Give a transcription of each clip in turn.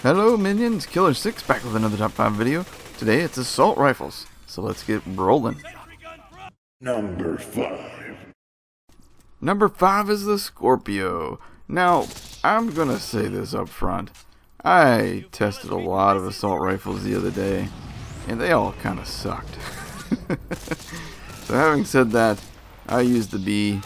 Hello minions, Killer6 back with another top 5 video. Today it's assault rifles, so let's get rolling. Number 5. Number 5 is the Scorpio. Now, I'm gonna say this up front. I tested a lot of assault rifles the other day, and they all kinda sucked. So having said that, I used the B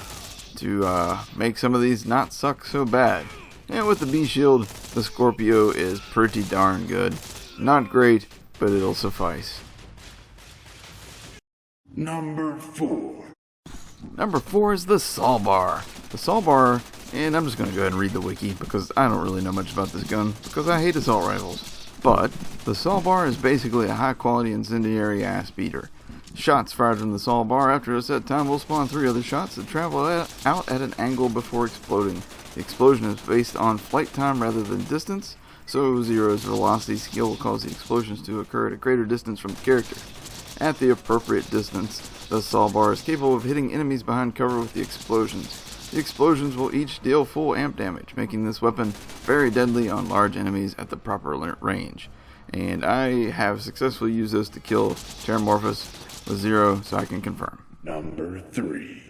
to make some of these not suck so bad. And with the B shield, the Scorpio is pretty darn good. Not great, but it'll suffice. Number 4. Number 4 is the Sawbar. The Sawbar, and I'm just going to go ahead and read the wiki because I don't really know much about this gun because I hate assault rifles. But the Sawbar is basically a high quality incendiary ass beater. Shots fired from the Sawbar after a set time will spawn 3 other shots that travel out at an angle before exploding. The explosion is based on flight time rather than distance, so Zero's velocity skill will cause the explosions to occur at a greater distance from the character. At the appropriate distance, the Sawbar is capable of hitting enemies behind cover with the explosions. The explosions will each deal full amp damage, making this weapon very deadly on large enemies at the proper range. And I have successfully used this to kill Terramorphous with Zero, so I can confirm. Number 3.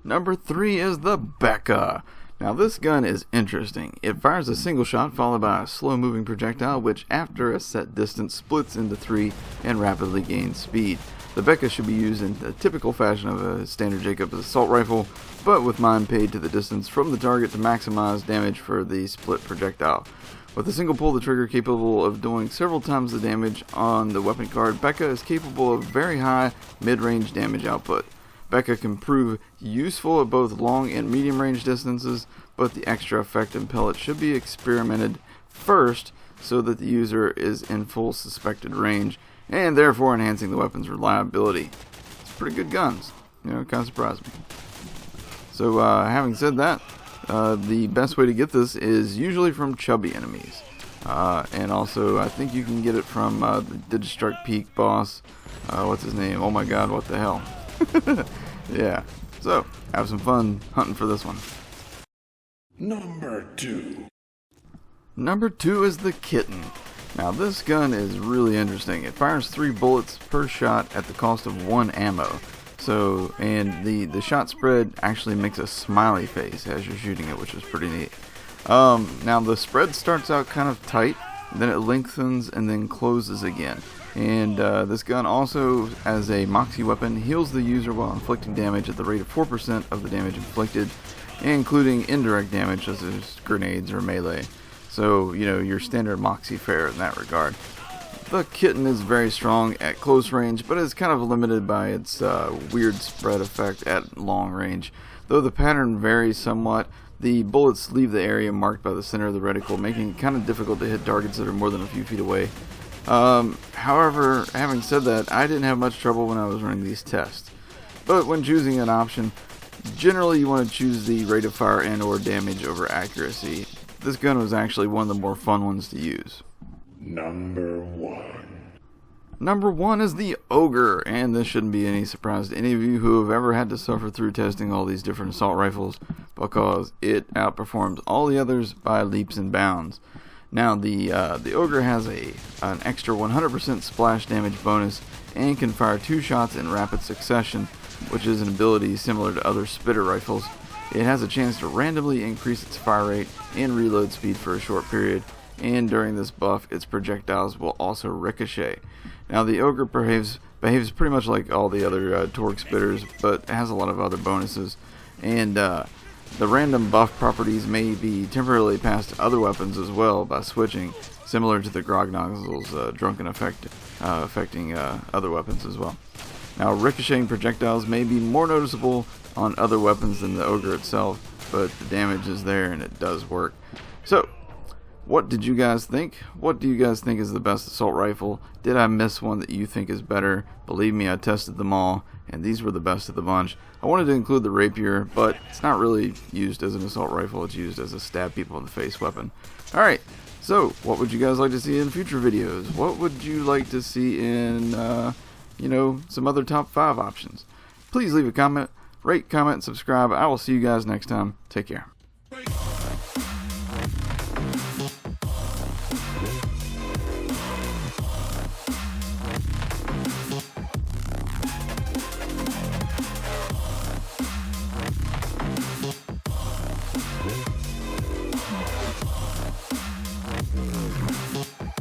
Number 3 is the Becca. Now this gun is interesting. It fires a single shot followed by a slow moving projectile which after a set distance splits into 3 and rapidly gains speed. The Becca should be used in the typical fashion of a standard Jacobs assault rifle, but with mine paid to the distance from the target to maximize damage for the split projectile. With a single pull the trigger capable of doing several times the damage on the weapon card, Becca is capable of very high mid-range damage output. Becca can prove useful at both long and medium range distances, but the extra effect and pellet should be experimented first so that the user is in full suspected range, and therefore enhancing the weapon's reliability. It's pretty good guns, kind of surprised me. So having said that, the best way to get this is usually from chubby enemies. And also, I think you can get it from the Destruct Peak boss. What's his name? Oh my god, what the hell? Yeah, so have some fun hunting for this one. Number 2. Number 2 is the Kitten. Now this gun is really interesting. It fires 3 bullets per shot at the cost of 1 ammo. So, and the shot spread actually makes a smiley face as you're shooting it, which is pretty neat. Now the spread starts out kind of tight, then it lengthens and then closes again. And this gun also, as a Moxie weapon, heals the user while inflicting damage at the rate of 4% of the damage inflicted, including indirect damage such as grenades or melee. So, your standard Moxie fare in that regard. The Kitten is very strong at close range, but is kind of limited by its weird spread effect at long range. Though the pattern varies somewhat, the bullets leave the area marked by the center of the reticle, making it kind of difficult to hit targets that are more than a few feet away. However, having said that, I didn't have much trouble when I was running these tests. But when choosing an option, generally you want to choose the rate of fire and or damage over accuracy. This gun was actually one of the more fun ones to use. Number 1. Number 1 is the Ogre, and this shouldn't be any surprise to any of you who have ever had to suffer through testing all these different assault rifles, because it outperforms all the others by leaps and bounds. Now the Ogre has an extra 100% splash damage bonus and can fire 2 shots in rapid succession, which is an ability similar to other spitter rifles. It has a chance to randomly increase its fire rate and reload speed for a short period, and during this buff its projectiles will also ricochet. Now the Ogre behaves pretty much like all the other Torque spitters, but has a lot of other bonuses, and the random buff properties may be temporarily passed to other weapons as well by switching, similar to the Grognozzle's drunken effect affecting other weapons as well. Now ricocheting projectiles may be more noticeable on other weapons than the Ogre itself, but the damage is there and it does work. So, what did you guys think? What do you guys think is the best assault rifle? Did I miss one that you think is better? Believe me, I tested them all, and these were the best of the bunch. I wanted to include the rapier, but it's not really used as an assault rifle. It's used as a stab people in the face weapon. Alright, so what would you guys like to see in future videos? What would you like to see in, some other top 5 options? Please leave a comment, rate, comment, and subscribe. I will see you guys next time. Take care.